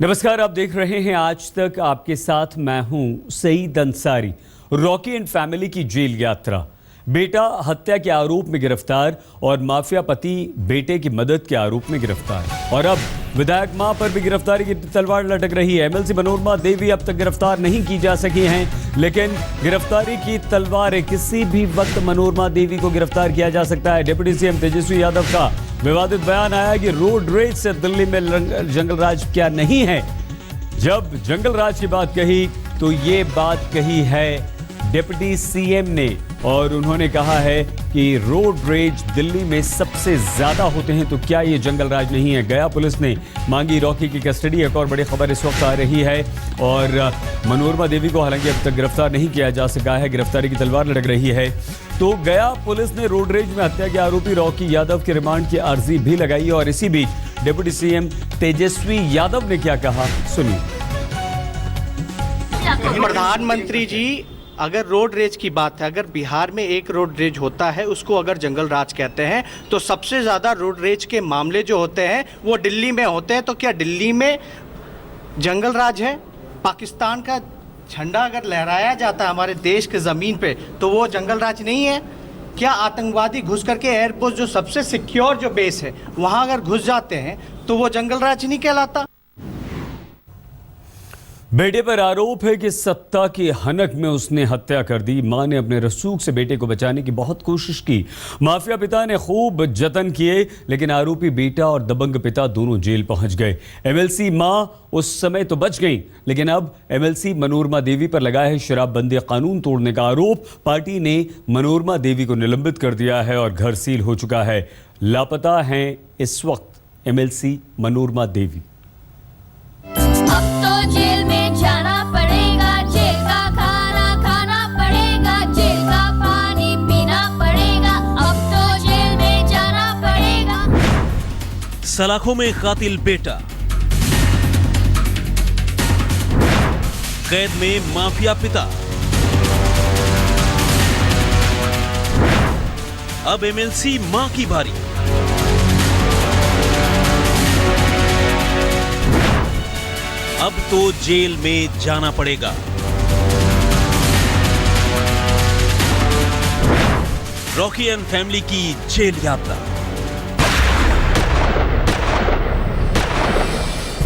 नमस्कार, आप देख रहे हैं आज तक। आपके साथ मैं हूं Saeed Ansari. Rocky and family की जेल यात्रा। बेटा हत्या के आरोप में गिरफ्तार और माफिया पति बेटे की मदद के आरोप में गिरफ्तार। और अब विधायक मां पर भी गिरफ्तारी की तलवार लटक रही है। एमएलसी मनोरमा देवी अब तक गिरफ्तार नहीं की जा सकी हैं, लेकिन गिरफ्तारी की तलवार किसी भी वक्त मनोरमा देवी को गिरफ्तार किया जा सकता है। डिप्टी सीएम तेजस्वी यादव का विवादित बयान आया कि रोड रेज से दिल्ली में जंगल राज क्या नहीं है। जब जंगल राज की बात कही तो ये बात कही है डिप्टी सीएम ने, और उन्होंने कहा है कि रोड रेज दिल्ली में सबसे ज्यादा होते हैं, तो क्या ये जंगल राज नहीं है। गया पुलिस ने मांगी रॉकी की कस्टडी। एक और बड़ी खबर इस वक्त आ रही है, और मनोरमा देवी को हालांकि अब तक गिरफ्तार नहीं किया जा सका है। गिरफ्तारी की तलवार लटक रही है। तो गया पुलिस ने रोड रेज में हत्या के आरोपी रॉकी यादव के रिमांड की अर्जी भी लगाई। और इसी बीच डिप्टी सीएम तेजस्वी यादव ने क्या कहा, सुनिए। प्रधानमंत्री जी, अगर रोड रेज की बात है, अगर बिहार में एक रोड रेज होता है उसको अगर जंगल राज कहते हैं, तो सबसे ज़्यादा रोड रेज के मामले जो होते हैं वो दिल्ली में होते हैं। तो क्या दिल्ली में जंगल राज है? पाकिस्तान का झंडा अगर लहराया जाता है हमारे देश के ज़मीन पे, तो वो जंगल राज नहीं है? क्या आतंकवादी घुस करके एयरपोर्ट जो सबसे सिक्योर जो बेस है वहाँ अगर घुस जाते हैं तो वो जंगल राज नहीं कहलाता? बेटे पर आरोप है कि सत्ता की हनक में उसने हत्या कर दी। मां ने अपने रसूख से बेटे को बचाने की बहुत कोशिश की। माफिया पिता ने खूब जतन किए, लेकिन आरोपी बेटा और दबंग पिता दोनों जेल पहुंच गए। एमएलसी मां उस समय तो बच गई, लेकिन अब एमएलसी मनोरमा देवी पर लगा है शराबबंदी कानून तोड़ने का आरोप। पार्टी ने मनोरमा देवी को निलंबित कर दिया है और घर सील हो चुका है। लापता हैं इस वक्त एमएलसी मनोरमा देवी। अब तो जेल में जाना पड़ेगा, जेल का खाना खाना पड़ेगा, जेल का पानी पीना पड़ेगा, अब तो जेल में जाना पड़ेगा। सलाखों में कातिल बेटा, कैद में माफिया पिता, अब एमएलसी मां की बारी। अब तो जेल में जाना पड़ेगा। रॉकी एंड फैमिली की जेल यात्रा।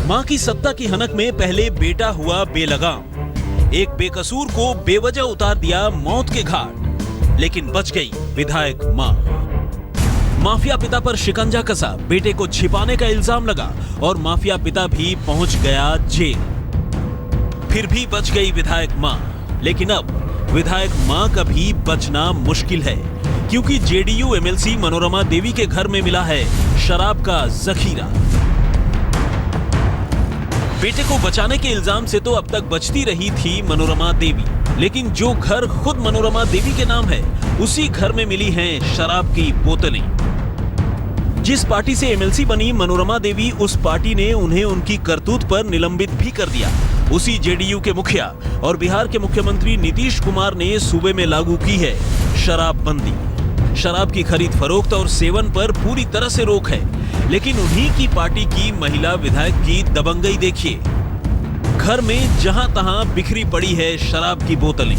मां की सत्ता की हनक में पहले बेटा हुआ बेलगाम। एक बेकसूर को बेवजह उतार दिया मौत के घाट, लेकिन बच गई विधायक मां। माफिया पिता पर शिकंजा कसा, बेटे को छिपाने का इल्जाम लगा और माफिया पिता भी पहुंच गया जेल। फिर भी बच गई विधायक मां, लेकिन अब विधायक मां का भी बचना मुश्किल है, क्योंकि जेडीयू एमएलसी मनोरमा देवी के घर में मिला है शराब का जखीरा। बेटे को बचाने के इल्जाम से तो अब तक बचती रही थी मनोरमा देवी, लेकिन जो घर खुद मनोरमा देवी के नाम है, उसी घर में मिली हैं शराब की बोतलें। जिस पार्टी से एमएलसी बनी मनोरमा देवी, उस पार्टी ने उन्हें उनकी करतूत पर निलंबित भी कर दिया। उसी जेडीयू के मुखिया और बिहार के मुख्यमंत्री नीतीश कुमार ने सूबे में लागू की है शराबबंदी। शराब की खरीद फरोख्त और सेवन पर पूरी तरह से रोक है, लेकिन उन्हीं की पार्टी की महिला विधायक की दबंगई देखिए। घर में जहां तहां बिखरी पड़ी है शराब की बोतलें।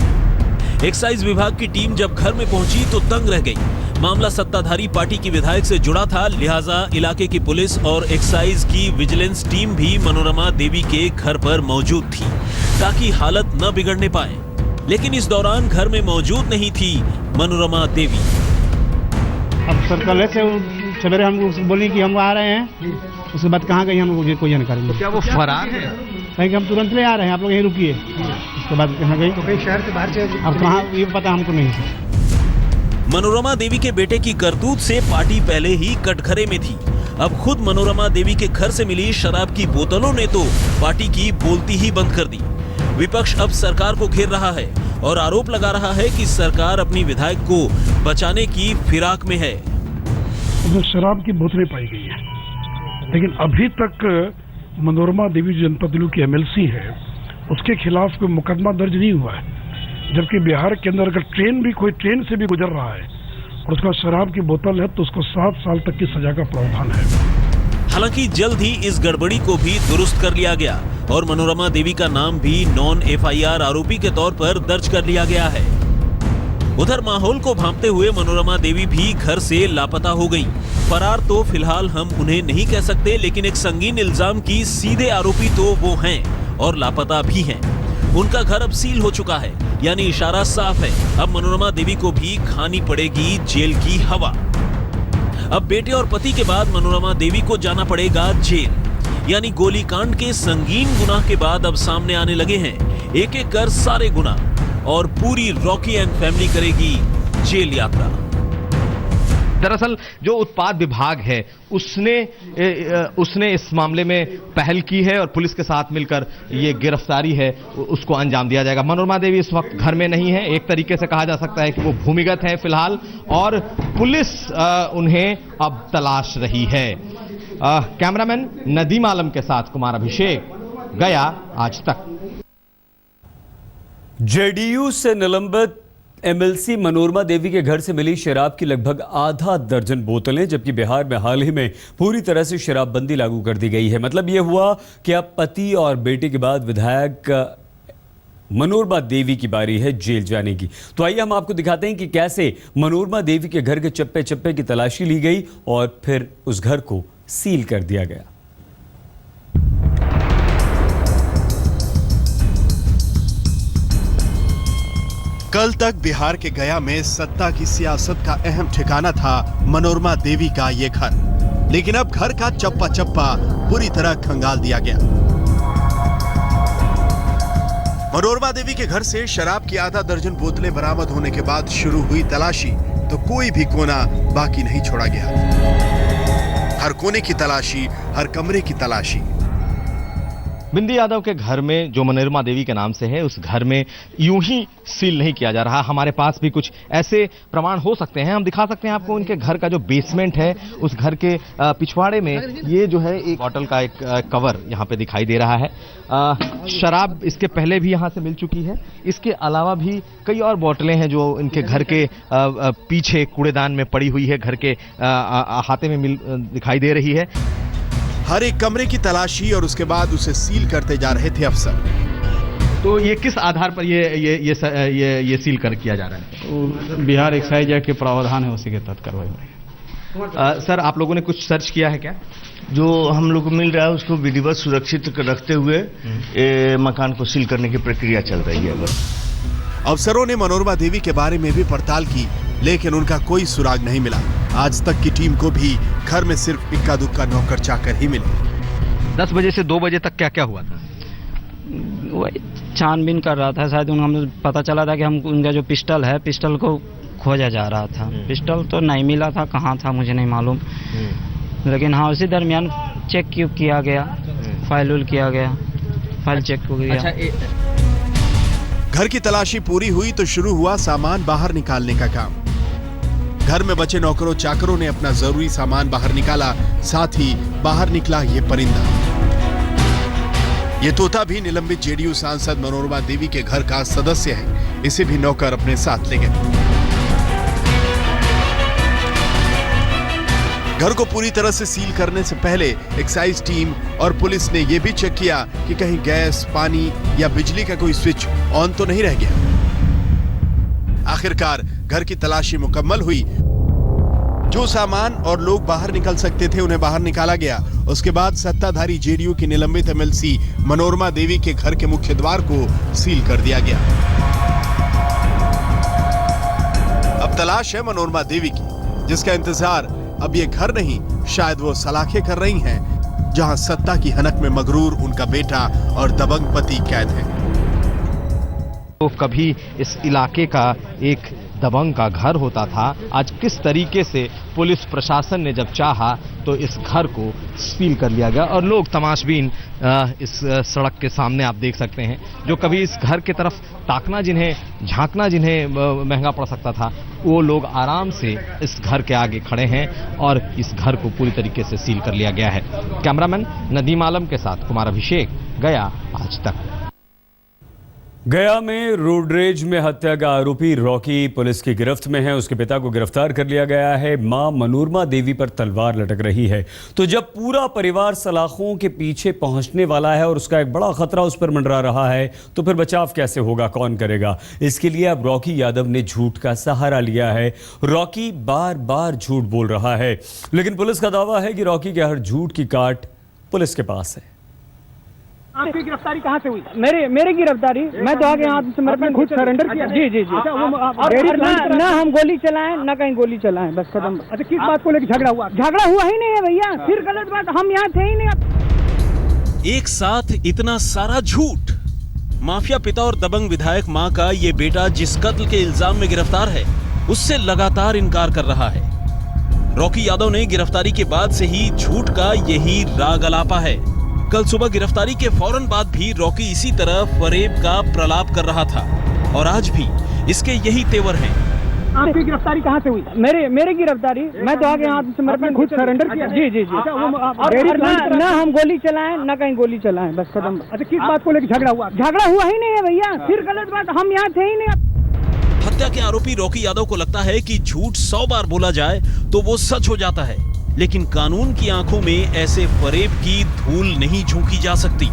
एक्साइज विभाग की टीम जब घर में पहुंची तो दंग रह गई। मामला सत्ताधारी पार्टी की विधायक से जुड़ा था, लिहाजा इलाके की पुलिस और एक्साइज की विजिलेंस टीम भी मनोरमा देवी के घर पर मौजूद थी, ताकि हालत न बिगड़ने पाए। लेकिन इस दौरान घर में मौजूद नहीं थी मनोरमा देवी। अब सर कल से सवेरे हम बोली कि हम आ रहे हैं, उसके बाद कहाँ गई हम मुझे कोई जानकारी नहीं। तो क्या वो फरार है? कहीं कि हम तुरंत ले आ रहे हैं, आप लोग यहीं रुकिए। उसके बाद कहाँ गई? तो कहीं शहर के बाहर से। अब कहाँ ये पता हमको नहीं। मनोरमा देवी के बेटे की करतूत से पार्टी पहले ही कटघरे में थी। अब खुद मनोरमा देवी के घर से मिली शराब की बोतलों ने तो पार्टी की बोलती ही बंद कर दी। विपक्ष अब सरकार को घेर रहा है और आरोप लगा रहा है कि सरकार अपनी विधायक को बचाने की फिराक में है। शराब की बोतलें पाई गई है, लेकिन अभी तक मनोरमा देवी जनता दल की एमएलसी है, उसके खिलाफ कोई मुकदमा दर्ज नहीं हुआ है। जबकि बिहार के अंदर अगर कोई ट्रेन से भी गुजर रहा है और उसका शराब की बोतल है, तो उसको 7 साल तक की सजा का प्रावधान है। हालांकि जल्द ही इस गड़बड़ी को भी दुरुस्त कर लिया गया और मनोरमा देवी का नाम भी नॉन FIR आरोपी के तौर पर दर्ज कर लिया गया है। उधर माहौल को भांपते हुए मनोरमा देवी भी घर से लापता हो गई। फरार तो फिलहाल हम उन्हें नहीं कह सकते, लेकिन एक संगीन इल्जाम की सीधे आरोपी तो वो हैं और लापता भी हैं। उनका घर अब सील हो चुका है, यानी इशारा साफ है, अब मनोरमा देवी को भी खानी पड़ेगी जेल की हवा। अब बेटे और पति के बाद मनोरमा देवी को जाना पड़ेगा जेल, यानी गोलीकांड के संगीन गुनाह के बाद अब सामने आने लगे हैं एक एक कर सारे गुनाह और पूरी रॉकी एंड फैमिली करेगी जेल यात्रा। दरअसल जो उत्पाद विभाग है उसने इस मामले में पहल की है और पुलिस के साथ मिलकर ये गिरफ्तारी है उसको अंजाम दिया जाएगा। मनोरमा देवी इस वक्त घर में नहीं है, एक तरीके से कहा जा सकता है कि वो भूमिगत है फिलहाल, और पुलिस उन्हें अब तलाश रही है। कैमरामैन नदीम आलम के साथ कुमार अभिषेक, गया आज तक। JDU से निलंबित MLC मनोरमा देवी के घर से मिली शराब की लगभग आधा दर्जन बोतलें, जबकि बिहार में हाल ही में पूरी तरह से शराबबंदी लागू कर दी गई है। मतलब यह हुआ कि अब पति और बेटे के बाद विधायक मनोरमा देवी की बारी है जेल जाने की। तो आइए हम आपको दिखाते हैं कि कैसे मनोरमा देवी के घर के चप्पे चप्पे की तलाशी ली गई और फिर उस घर को सील कर दिया गया। कल तक बिहार के गया में सत्ता की सियासत का अहम ठिकाना था मनोरमा देवी का ये घर, लेकिन अब घर का चप्पा चप्पा पूरी तरह खंगाल दिया गया। मनोरमा देवी के घर से शराब की आधा दर्जन बोतलें बरामद होने के बाद शुरू हुई तलाशी, तो कोई भी कोना बाकी नहीं छोड़ा गया। हर कोने की तलाशी, हर कमरे की तलाशी। बिंदी यादव के घर में जो मनोरमा देवी के नाम से है, उस घर में यूं ही सील नहीं किया जा रहा। हमारे पास भी कुछ ऐसे प्रमाण हो सकते हैं, हम दिखा सकते हैं आपको। उनके घर का जो बेसमेंट है, उस घर के पिछवाड़े में ये जो है एक बॉटल का एक कवर यहाँ पे दिखाई दे रहा है। शराब इसके पहले भी यहाँ से मिल चुकी है। इसके अलावा भी कई और बोतलें हैं जो इनके घर के पीछे कूड़ेदान में पड़ी हुई है, घर के अहाते में दिखाई दे रही है। हर एक कमरे की तलाशी और उसके बाद उसे सील करते जा रहे थे अफसर। तो ये किस आधार पर ये सील कर किया जा रहा है? बिहार एक्साइज एक्ट के प्रावधान है, उसी के तहत कार्रवाई हो रही है। सर, आप लोगों ने कुछ सर्च किया है क्या? जो हम लोग को मिल रहा है उसको विधिवत सुरक्षित रखते हुए मकान को सील करने की प्रक्रिया चल रही है। अफसरों ने मनोरमा देवी के बारे में भी पड़ताल की, लेकिन उनका कोई सुराग नहीं मिला। आज तक की टीम को भी घर में सिर्फ इक्का दुक्का नौकर चाकर ही मिले। 10 बजे से 2 बजे तक क्या क्या हुआ था? वही छानबीन कर रहा था शायद। हमें पता चला था कि हम उनका जो पिस्टल है, पिस्टल को खोजा जा रहा था। पिस्टल तो नहीं मिला था, कहाँ था मुझे नहीं मालूम, लेकिन हाँ उसी दरमियान चेक किया गया, फाइल उल किया गया, फाइल चेक हो गया। घर की तलाशी पूरी हुई तो शुरू हुआ सामान बाहर निकालने का काम। घर में बचे नौकरों चाकरों ने अपना जरूरी सामान बाहर निकाला, साथ ही बाहर निकला ये परिंदा। ये तोता भी निलंबित JDU सांसद मनोरमा देवी के घर का सदस्य है। इसे भी नौकर अपने साथ ले गए। घर को पूरी तरह से सील करने से पहले एक्साइज टीम और पुलिस ने यह भी चेक किया कि कहीं गैस, पानी या बिजली का कोई स्विच ऑन तो नहीं रह गया। आखिरकार घर की तलाशी मुकम्मल हुई। जो सामान और लोग बाहर निकल सकते थे उन्हें बाहर निकाला गया। उसके बाद सत्ताधारी JDU की निलंबित MLC मनोरमा देवी के घर के मुख्य द्वार को सील कर दिया गया। अब तलाश है मनोरमा देवी की, जिसका इंतजार अब ये घर नहीं, शायद वो सलाखें कर रही हैं, जहां सत्ता की हनक में मगरूर उनका बेटा और दबंग पति कैद है। तो कभी इस इलाके का एक दबंग का घर होता था। आज किस तरीके से पुलिस प्रशासन ने जब चाहा तो इस घर को सील कर लिया गया और लोग तमाशबीन इस सड़क के सामने आप देख सकते हैं, जो कभी इस घर की तरफ ताकना झांकना जिन्हें महंगा पड़ सकता था, वो लोग आराम से इस घर के आगे खड़े हैं और इस घर को पूरी तरीके से सील कर लिया गया है। कैमरामैन नदीम आलम के साथ कुमार अभिषेक, गया आज तक। गया में रोड रेज में हत्या का आरोपी रॉकी पुलिस की गिरफ्त में है। उसके पिता को गिरफ्तार कर लिया गया है। मां मनोरमा देवी पर तलवार लटक रही है। तो जब पूरा परिवार सलाखों के पीछे पहुंचने वाला है और उसका एक बड़ा खतरा उस पर मंडरा रहा है, तो फिर बचाव कैसे होगा, कौन करेगा? इसके लिए अब रॉकी यादव ने झूठ का सहारा लिया है। रॉकी बार बार झूठ बोल रहा है, लेकिन पुलिस का दावा है कि रॉकी के हर झूठ की काट पुलिस के पास है। आपकी गिरफ्तारी कहाँ से हुई? मेरी गिरफ्तारी मैं तो आगे आत्मसमर्पण खुद सरेंडर किया। जी जी जी। और ना हम गोली चलाएं ना कहीं गोली चलाएं, बस खत्म। अच्छा, किस बात को लेकर झगड़ा हुआ? झगड़ा हुआ ही नहीं है भैया, फिर गलत बात, हम यहाँ थे ही नहीं। एक साथ इतना सारा झूठ। माफिया पिता और दबंग विधायक मां का ये बेटा जिस कत्ल के इल्जाम में गिरफ्तार है, उससे लगातार इनकार कर रहा है। रॉकी यादव ने गिरफ्तारी के बाद से ही झूठ का यही राग अलापा है। कल सुबह गिरफ्तारी के फौरन बाद भी रॉकी इसी तरह फरेब का प्रलाप कर रहा था और आज भी इसके यही तेवर हैं। आपकी गिरफ्तारी कहाँ से हुई? मेरी गिरफ्तारी मैं तो आगे आत्मसमर्पण खुद सरेंडर किया। जी जी जी। और ना हम गोली चलाएं ना कहीं गोली चलाएं, बस खत्म। अच्छा, किस बात को लेकर झगड़ा हुआ? झगड़ा हुआ ही नहीं है भैया, फिर गलत बात, हम यहाँ थे ही नहीं। हत्या के आरोपी रॉकी यादव को लगता है कि झूठ 100 बार बोला जाए तो वो सच हो जाता है, लेकिन कानून की आंखों में ऐसे फरेब की धूल नहीं झोंकी जा सकती।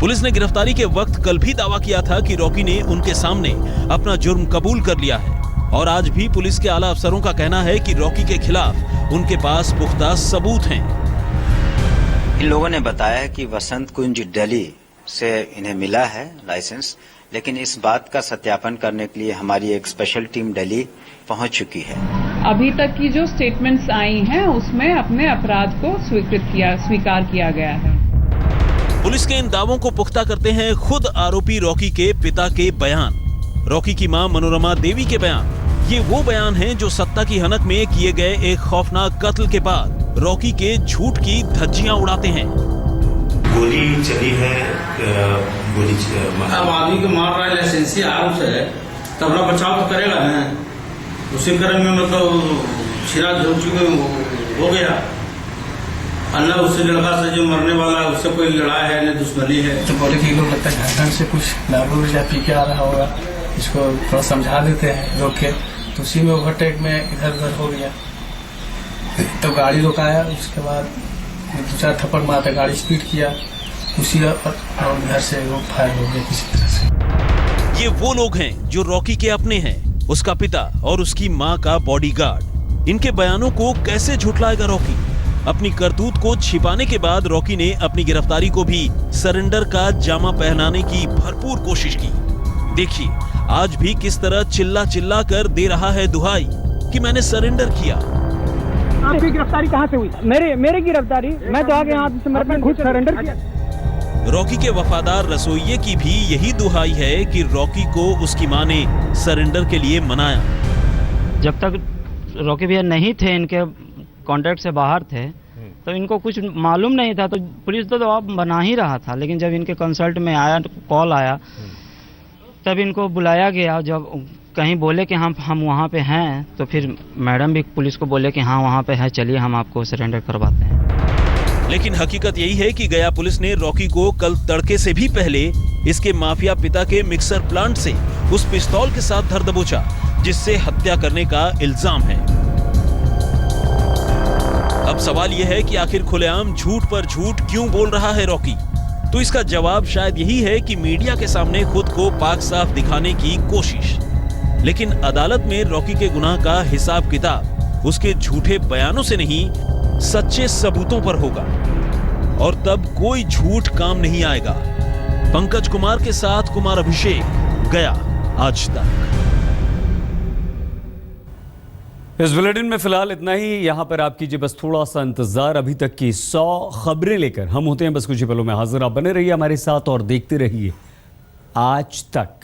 पुलिस ने गिरफ्तारी के वक्त कल भी दावा किया था कि रॉकी ने उनके सामने अपना जुर्म कबूल कर लिया है और आज भी पुलिस के आला अफसरों का कहना है कि रॉकी के खिलाफ उनके पास पुख्ता सबूत हैं। इन लोगों ने बताया कि वसंत कुंज दिल्ली से इन्हें मिला है लाइसेंस, लेकिन इस बात का सत्यापन करने के लिए हमारी एक स्पेशल टीम दिल्ली पहुंच चुकी है। अभी तक की जो स्टेटमेंट्स आई हैं उसमें अपने अपराध को स्वीकार किया गया है। पुलिस के इन दावों को पुख्ता करते हैं खुद आरोपी रॉकी के पिता के बयान। रॉकी की मां मनोरमा देवी के बयान। ये वो बयान हैं जो सत्ता की हनक में किए गए एक खौफनाक कत्ल के बाद रॉकी के झूठ की धज्जियां उड़ाते हैं। गोली चली है, गोली अब आदमी को मार रहा है लाइसेंसी आरोप से, तो अपना बचाव तो करेगा ना। उसी क्रम में मतलब छिरा झोल चुके हो गया। अल्लाह उससे लड़का से जो मरने वाला है उससे कोई लड़ाई है न दुश्मनी है। तो बोले कि लोग लगता है ढंग से कुछ दारू या पी के आ रहा होगा, इसको थोड़ा समझा देते हैं रोक के, तो उसी में ओवरटेक में इधर उधर हो गया। तो गाड़ी रोकाया, उसके बाद 2-4 थप्पड़ मारा, गाड़ी स्पीड किया, उसी और घर से वो फायर हो गया किसी तरह से। ये वो लोग हैं जो रॉकी के अपने हैं, उसका पिता और उसकी मां का बॉडीगार्ड। इनके बयानों को कैसे झुठलाएगा रॉकी? अपनी करतूत को छिपाने के बाद रॉकी ने अपनी गिरफ्तारी को भी सरेंडर का जामा पहनाने की भरपूर कोशिश की। देखिए आज भी किस तरह चिल्ला चिल्ला कर दे रहा है दुहाई कि मैंने सरेंडर किया। आपकी गिरफ्तारी कहाँ से हुई? मेरी गिरफ्तारी मैं तो आगे आत्मसमर्पण खुद सरेंडर किया। रॉकी के वफादार रसोइये की भी यही दुहाई है कि रॉकी को उसकी मां ने सरेंडर के लिए मनाया। जब तक रॉकी भैया नहीं थे, इनके कॉन्ट्रैक्ट से बाहर थे, तो इनको कुछ मालूम नहीं था, तो पुलिस तो दबाव बना ही रहा था। लेकिन जब इनके कंसल्ट में आया, कॉल आया, तब इनको बुलाया गया। जब कहीं बोले कि हम वहाँ पे हैं, तो फिर मैडम भी पुलिस को बोले कि हाँ वहाँ पे है, चलिए हम आपको सरेंडर करवाते हैं। लेकिन हकीकत यही है कि गया पुलिस ने रॉकी को कल तड़के से भी पहले इसके माफिया पिता के मिक्सर प्लांट से उस पिस्तौल के साथ धर दबोचा जिससे हत्या करने का इल्जाम है। अब सवाल यह है कि आखिर खुलेआम झूठ पर झूठ क्यों बोल रहा है रॉकी? तो इसका जवाब शायद यही है कि मीडिया के सामने खुद को पाक साफ दिखाने की कोशिश। लेकिन अदालत में रॉकी के गुनाह का हिसाब किताब उसके झूठे बयानों से नहीं, सच्चे सबूतों पर होगा और तब कोई झूठ काम नहीं आएगा। पंकज कुमार के साथ कुमार अभिषेक, गया आज तक। इस बुलेटिन में फिलहाल इतना ही। यहां पर आप कीजिए बस थोड़ा सा इंतजार। अभी तक की 100 खबरें लेकर हम होते हैं बस कुछ ही पलों में हाजिर। आप बने रहिए हमारे साथ और देखते रहिए आज तक।